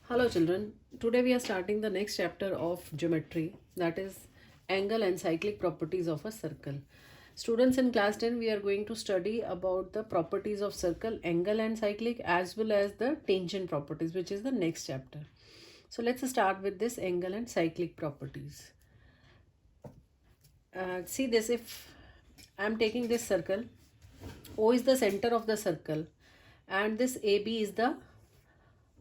Hello children, today we are starting the next chapter of geometry, that is angle and cyclic properties of a circle. Students, in class 10 we are going to study about the properties of circle, angle and cyclic, as well as the tangent properties, which is the next chapter. So let's start with this angle and cyclic properties. See this, if I am taking this circle, O is the center of the circle and this AB is the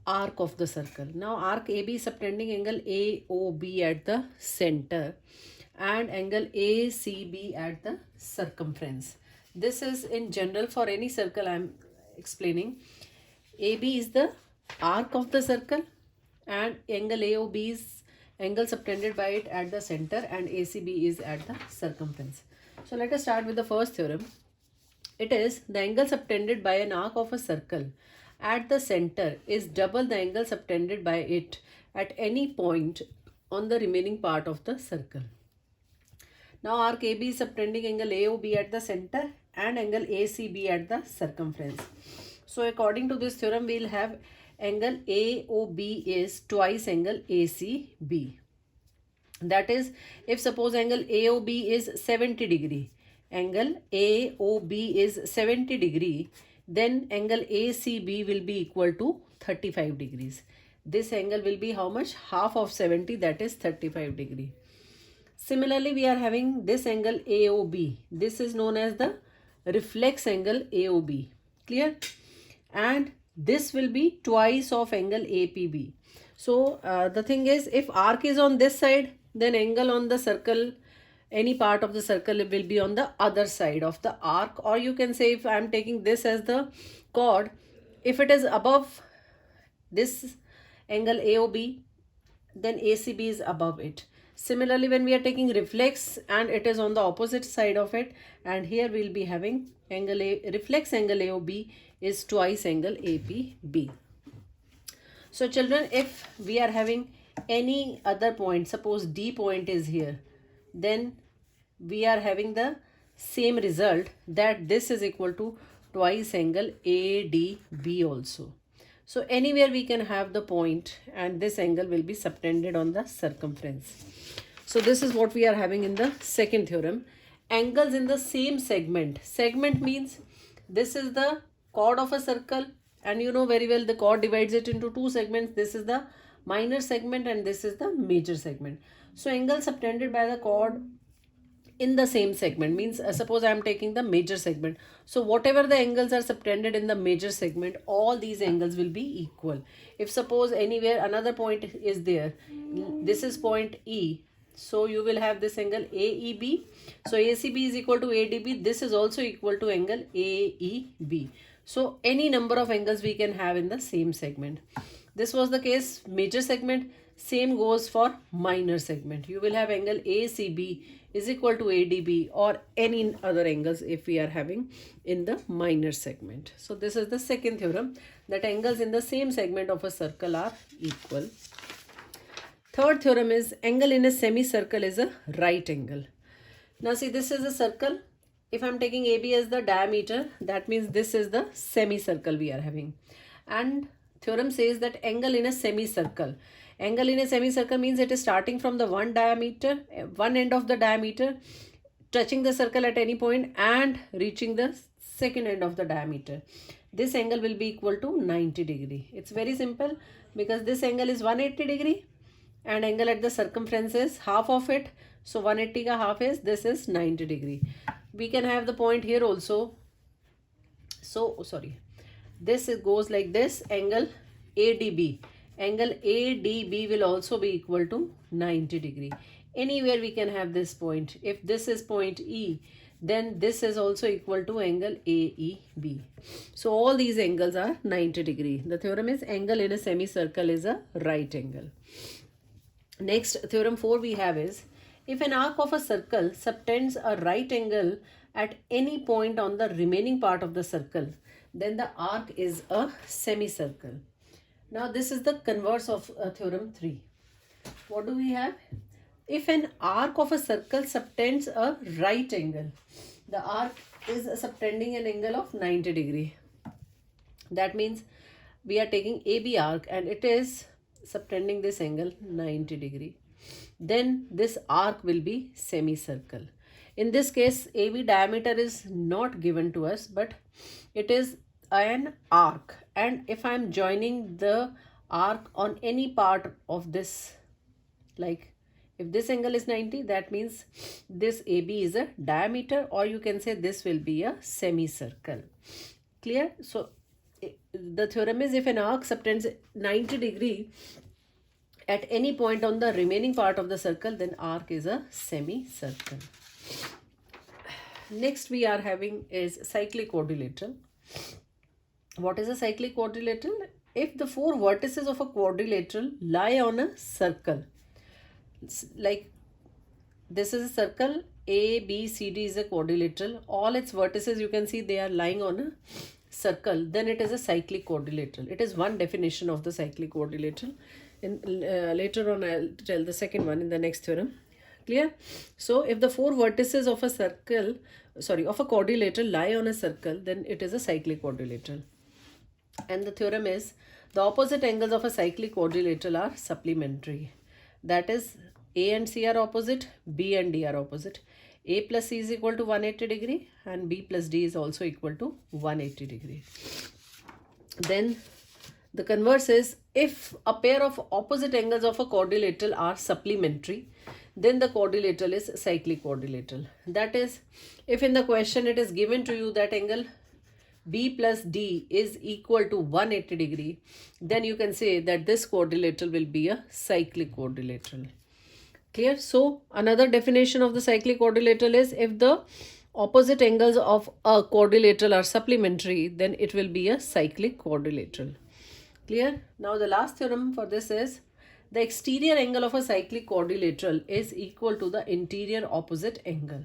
arc of the circle. Now arc AB is subtending angle AOB at the center and angle ACB at the circumference. This is in general for any circle I am explaining. AB is the arc of the circle and angle AOB is angle subtended by it at the center and ACB is at the circumference. So let us start with the first theorem. It is the angle subtended by an arc of a circle at the center is double the angle subtended by it at any point on the remaining part of the circle. Now arc AB is subtending angle AOB at the center and angle ACB at the circumference. So according to this theorem, we will have angle AOB is twice angle ACB. That is, if suppose angle AOB is 70 degree, angle AOB is 70 degree, then angle ACB will be equal to 35 degrees. This angle will be how much? Half of 70, that is 35 degree. Similarly, we are having this angle AOB. This is known as the reflex angle AOB. Clear? And this will be twice of angle APB. So the thing is, if arc is on this side, then angle on the circle, any part of the circle will be on the other side of the arc. Or you can say, if I am taking this as the chord, if it is above this angle AOB, then ACB is above it. Similarly, when we are taking reflex and it is on the opposite side of it, and here we will be having angle reflex angle AOB is twice angle APB. So children, if we are having any other point, suppose D point is here, then we are having the same result, that this is equal to twice angle ADB also. So anywhere we can have the point and this angle will be subtended on the circumference. So this is what we are having in the second theorem. Angles in the same segment. Segment means this is the chord of a circle and you know very well the chord divides it into two segments. This is the minor segment and this is the major segment. So angle subtended by the chord in the same segment means suppose I am taking the major segment. So whatever the angles are subtended in the major segment, all these angles will be equal. If suppose anywhere another point is there, this is point E. So you will have this angle AEB. So ACB is equal to ADB. This is also equal to angle AEB. So any number of angles we can have in the same segment. This was the case major segment. Same goes for minor segment. You will have angle ACB is equal to ADB or any other angles if we are having in the minor segment. So this is the second theorem, that angles in the same segment of a circle are equal. Third theorem is angle in a semicircle is a right angle. Now see, this is a circle. If I am taking AB as the diameter, that means this is the semicircle we are having. And theorem says that angle in a semicircle. Angle in a semicircle means it is starting from the one end of the diameter, touching the circle at any point and reaching the second end of the diameter. This angle will be equal to 90 degree. It's very simple because this angle is 180 degree and angle at the circumference is half of it. So 180 ka half is, this is 90 degree. We can have the point here also. So sorry, this goes like this, angle ADB. Angle ADB will also be equal to 90 degree. Anywhere we can have this point. If this is point E, then this is also equal to angle AEB. So all these angles are 90 degree. The theorem is angle in a semicircle is a right angle. Next, theorem 4 we have is, if an arc of a circle subtends a right angle at any point on the remaining part of the circle, then the arc is a semicircle. Now this is the converse of theorem 3. What do we have? If an arc of a circle subtends a right angle, the arc is subtending an angle of 90 degree. That means we are taking AB arc and it is subtending this angle 90 degree. Then this arc will be semicircle. In this case, AB diameter is not given to us, but it is an arc. And if I am joining the arc on any part of this, like if this angle is 90, that means this AB is a diameter, or you can say this will be a semicircle. Clear? So the theorem is, if an arc subtends 90 degree at any point on the remaining part of the circle, then arc is a semicircle. Next we are having is cyclic quadrilateral. What is a cyclic quadrilateral? If the four vertices of a quadrilateral lie on a circle, like this is a circle, A, B, C, D is a quadrilateral, all its vertices you can see they are lying on a circle, then it is a cyclic quadrilateral. It is one definition of the cyclic quadrilateral. In later on I'll tell the second one in the next theorem. Clear? So if the four vertices of a circle, of a quadrilateral lie on a circle, then it is a cyclic quadrilateral. And the theorem is, the opposite angles of a cyclic quadrilateral are supplementary. That is, A and C are opposite, B and D are opposite. A plus C is equal to 180 degree and B plus D is also equal to 180 degree. Then the converse is, if a pair of opposite angles of a quadrilateral are supplementary, then the quadrilateral is cyclic quadrilateral. That is, if in the question it is given to you that angle B plus D is equal to 180 degree, then you can say that this quadrilateral will be a cyclic quadrilateral. Clear? So another definition of the cyclic quadrilateral is, if the opposite angles of a quadrilateral are supplementary, then it will be a cyclic quadrilateral. Clear? Now the last theorem for this is, the exterior angle of a cyclic quadrilateral is equal to the interior opposite angle.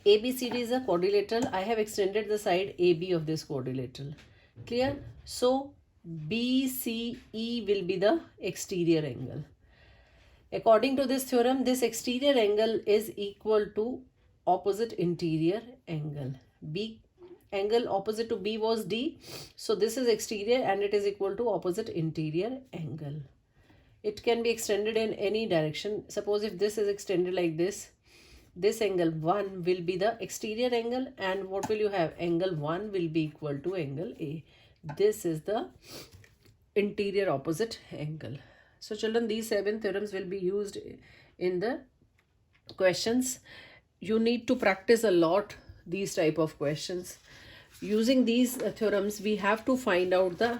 ABCD is a quadrilateral. I have extended the side AB of this quadrilateral. Clear? So BCE will be the exterior angle. According to this theorem, this exterior angle is equal to opposite interior angle. B angle opposite to B was D. So this is exterior and it is equal to opposite interior angle. It can be extended in any direction. Suppose if this is extended like this angle 1 will be the exterior angle, and what will you have? Angle 1 will be equal to angle A. This is the interior opposite angle. So children, these 7 theorems will be used in the questions. You need to practice a lot these type of questions. Using these theorems, we have to find out the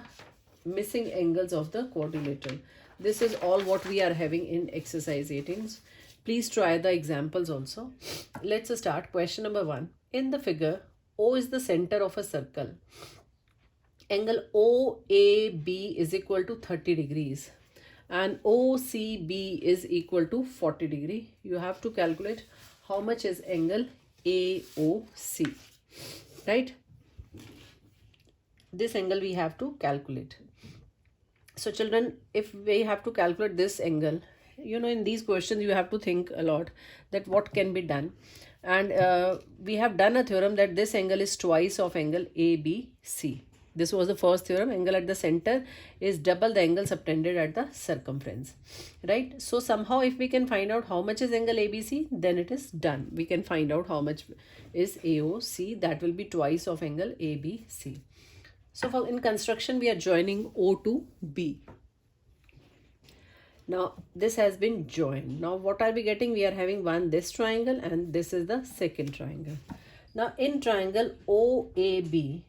missing angles of the quadrilateral. This is all what we are having in exercise 18. Please try the examples also. Let's start. Question number 1. In the figure, O is the center of a circle. Angle OAB is equal to 30 degrees and OCB is equal to 40 degree. You have to calculate how much is angle AOC. Right? This angle we have to calculate. So children, if we have to calculate this angle, you know, in these questions you have to think a lot that what can be done. And we have done a theorem that this angle is twice of angle ABC. This was the first theorem. Angle at the center is double the angle subtended at the circumference. Right? So somehow if we can find out how much is angle ABC, then it is done. We can find out how much is AOC. That will be twice of angle ABC. So in construction, we are joining O to B. Now this has been joined. Now what are we getting? We are having this triangle and this is the second triangle. Now in triangle OAB,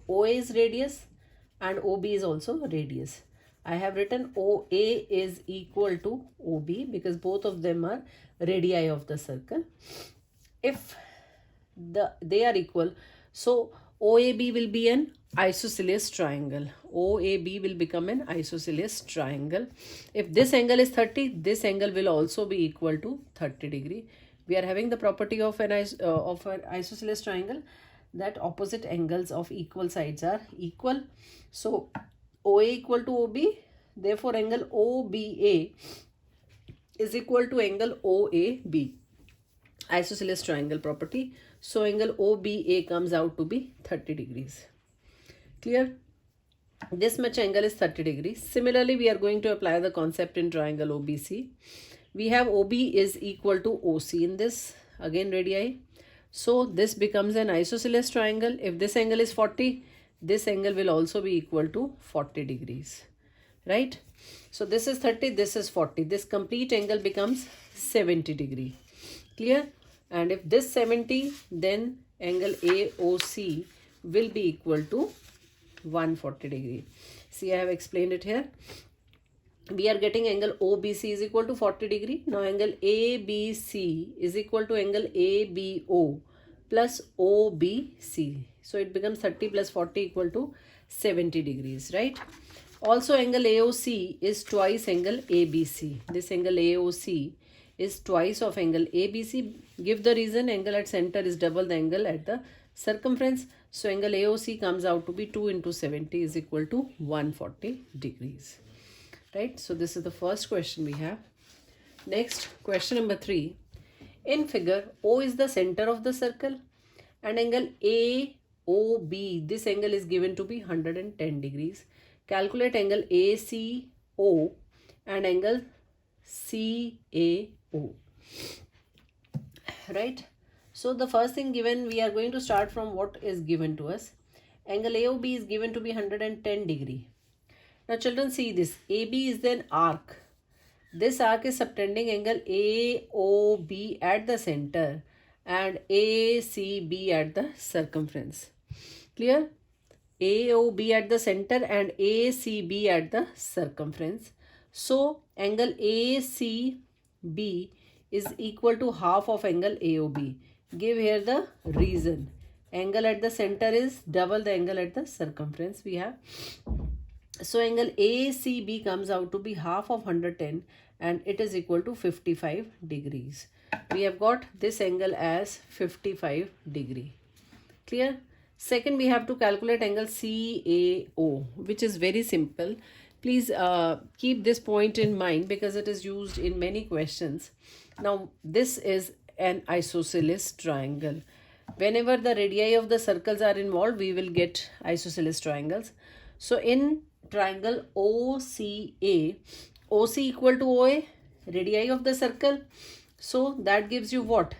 OA is radius and OB is also radius. I have written OA is equal to OB because both of them are radii of the circle. If they are equal, so OAB will be an isosceles triangle. OAB will become an isosceles triangle. If this angle is 30, this angle will also be equal to 30 degree. We are having the property of an isosceles triangle that opposite angles of equal sides are equal. So OA equal to OB, therefore angle OBA is equal to angle OAB. Isosceles triangle property. So angle OBA comes out to be 30 degrees. Clear? This much angle is 30 degrees. Similarly, we are going to apply the concept in triangle OBC. We have OB is equal to OC in this, again radii. So this becomes an isosceles triangle. If this angle is 40, this angle will also be equal to 40 degrees, right? So this is 30, this is 40. This complete angle becomes 70 degree. Clear? And if this 70, then angle AOC will be equal to 140 degree. See, I have explained it here. We are getting angle OBC is equal to 40 degree. Now angle ABC is equal to angle ABO plus OBC. So it becomes 30 plus 40 equal to 70 degrees, right? Also angle AOC is twice angle ABC. This angle AOC is twice of angle ABC. Give the reason. Angle at center is double the angle at the circumference. So angle AOC comes out to be 2 into 70 is equal to 140 degrees. Right? So this is the first question we have. Next, question number 3. In figure, O is the center of the circle and angle AOB, this angle is given to be 110 degrees. Calculate angle ACO and angle CAO. Right? So the first thing given, we are going to start from what is given to us. Angle AOB is given to be 110 degree. Now children, see this. AB is an arc. This arc is subtending angle AOB at the center and ACB at the circumference. Clear? AOB at the center and ACB at the circumference. So angle ACB is equal to half of angle AOB. Give here the reason. Angle at the center is double the angle at the circumference we have. So angle ACB comes out to be half of 110 and it is equal to 55 degrees. We have got this angle as 55 degree. Clear? Second, we have to calculate angle CAO, which is very simple. Please keep this point in mind because it is used in many questions. Now, this is an isosceles triangle. Whenever the radii of the circles are involved, we will get isosceles triangles. So in triangle OCA, OC equal to OA, radii of the circle. So that gives you what?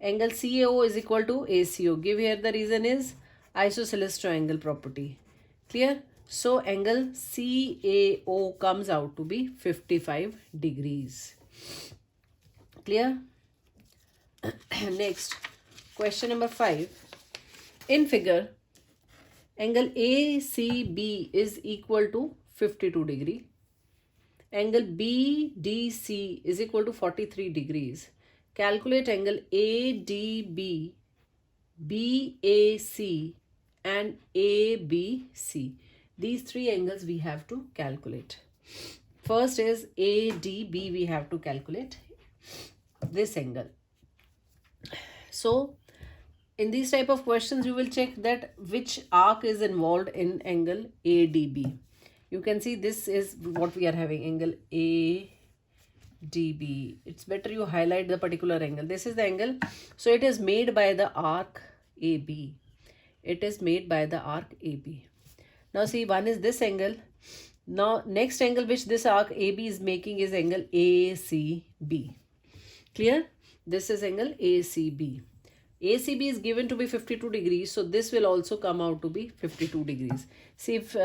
Angle CAO is equal to ACO. Give here the reason is isosceles triangle property. Clear? So angle CAO comes out to be 55 degrees. Clear? Next, question number 5. In figure, angle ACB is equal to 52 degree. Angle BDC is equal to 43 degrees. Calculate angle ADB, BAC and ABC. These three angles we have to calculate. First is ADB, we have to calculate this angle. So in these type of questions, you will check that which arc is involved in angle ADB. You can see this is what we are having, angle ADB. It's better you highlight the particular angle. This is the angle. So it is made by the arc AB. It is made by the arc AB. Now see, one is this angle. Now next angle which this arc AB is making is angle ACB. Clear? This is angle ACB. ACB is given to be 52 degrees. So this will also come out to be 52 degrees. See, if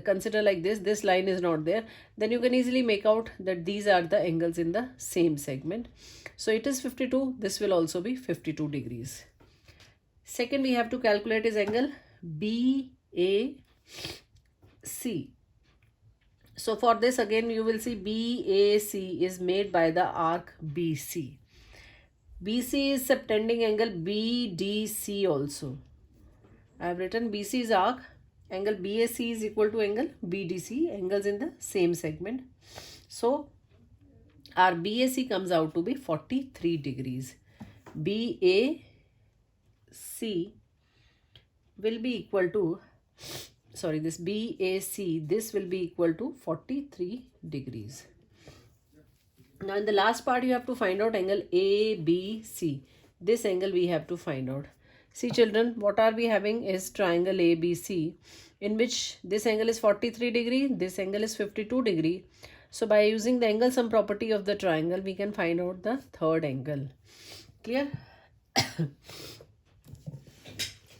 consider like this line is not there, then you can easily make out that these are the angles in the same segment. So it is 52. This will also be 52 degrees. Second, we have to calculate is angle BAC. So for this again, you will see BAC is made by the arc BC. BC is subtending angle BDC also. I have written BC is arc. Angle BAC is equal to angle BDC. Angles in the same segment. So our BAC comes out to be 43 degrees. BAC will be equal to, sorry, this BAC, this will be equal to 43 degrees. Now in the last part you have to find out angle ABC. This angle we have to find out. See children, what are we having is triangle ABC. in which this angle is 43 degree, this angle is 52 degree. So by using the angle sum property of the triangle, we can find out the third angle. Clear?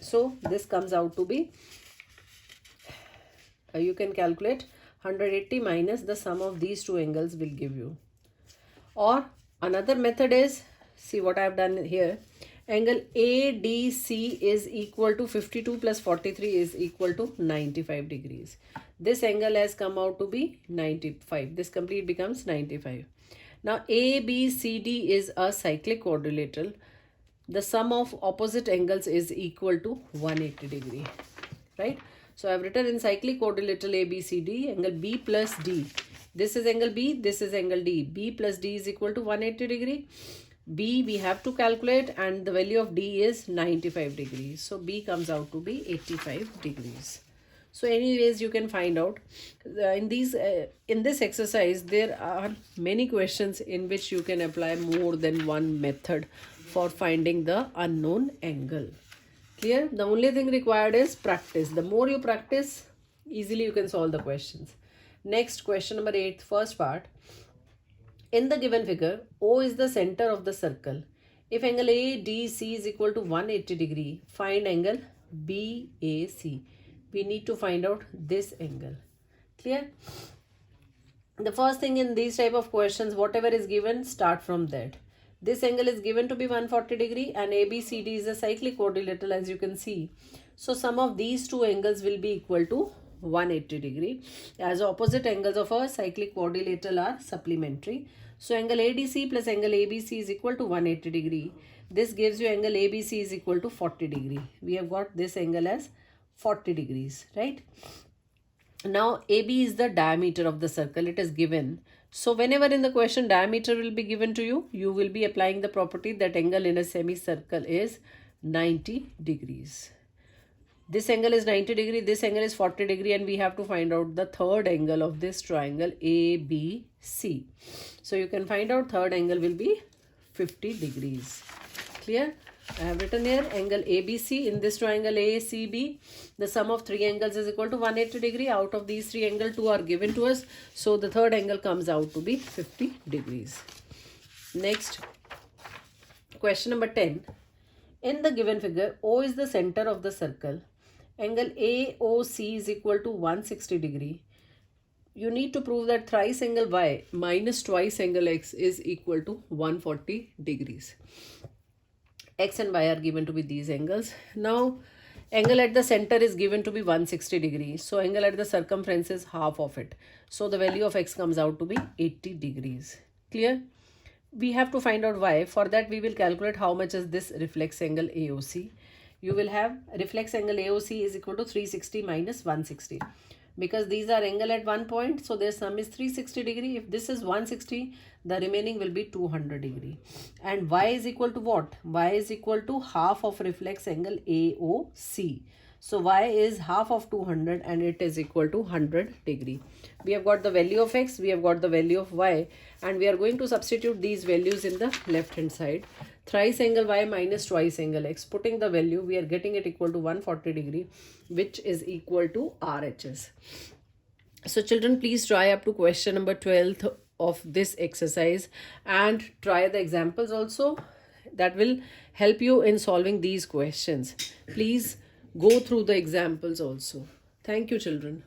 So this comes out to be, you can calculate 180 minus the sum of these two angles will give you. Or another method is, see what I have done here. Angle ADC is equal to 52 plus 43 is equal to 95 degrees. This angle has come out to be 95. This complete becomes 95. Now ABCD is a cyclic quadrilateral. The sum of opposite angles is equal to 180 degree. Right? So I have written in cyclic quadrilateral ABCD, angle B plus D. This is angle B, this is angle D. B plus D is equal to 180 degree. B we have to calculate, and the value of D is 95 degrees. So B comes out to be 85 degrees. So anyways, you can find out in this exercise there are many questions in which you can apply more than one method for finding the unknown angle. Clear? The only thing required is practice. The more you practice, easily you can solve the questions. Next, question number 8, first part. In the given figure, O is the center of the circle. If angle ADC is equal to 180 degree, find angle BAC. We need to find out this angle. Clear? The first thing in these type of questions, whatever is given, start from that. This angle is given to be 140 degree and ABCD is a cyclic quadrilateral, as you can see. So sum of these two angles will be equal to 180 degree, as opposite angles of a cyclic quadrilateral are supplementary. So angle ADC plus angle ABC is equal to 180 degree. This gives you angle ABC is equal to 40 degree. We have got this angle as 40 degrees, right? Now AB is the diameter of the circle. It is given. So whenever in the question diameter will be given to you, you will be applying the property that angle in a semicircle is 90 degrees. This angle is 90 degree, this angle is 40 degree, and we have to find out the third angle of this triangle ABC. So you can find out third angle will be 50 degrees. Clear? I have written here angle ABC in this triangle ACB. The sum of three angles is equal to 180 degree. Out of these three angles, two are given to us. So the third angle comes out to be 50 degrees. Next, question number 10. In the given figure, O is the center of the circle. Angle AOC is equal to 160 degree. You need to prove that thrice angle Y minus twice angle X is equal to 140 degrees. X and Y are given to be these angles. Now, angle at the center is given to be 160 degrees. So, angle at the circumference is half of it. So, the value of X comes out to be 80 degrees. Clear? We have to find out Y. For that, we will calculate how much is this reflex angle AOC. You will have reflex angle AOC is equal to 360 minus 160. Because these are angle at one point, so their sum is 360 degree. If this is 160, the remaining will be 200 degree. And Y is equal to what? Y is equal to half of reflex angle AOC. So Y is half of 200 and it is equal to 100 degree. We have got the value of X, we have got the value of Y, and we are going to substitute these values in the left hand side. Thrice angle Y minus twice angle X. Putting the value, we are getting it equal to 140 degree, which is equal to RHS. So children, please try up to question number 12 of this exercise and try the examples also. That will help you in solving these questions. Please go through the examples also. Thank you, children.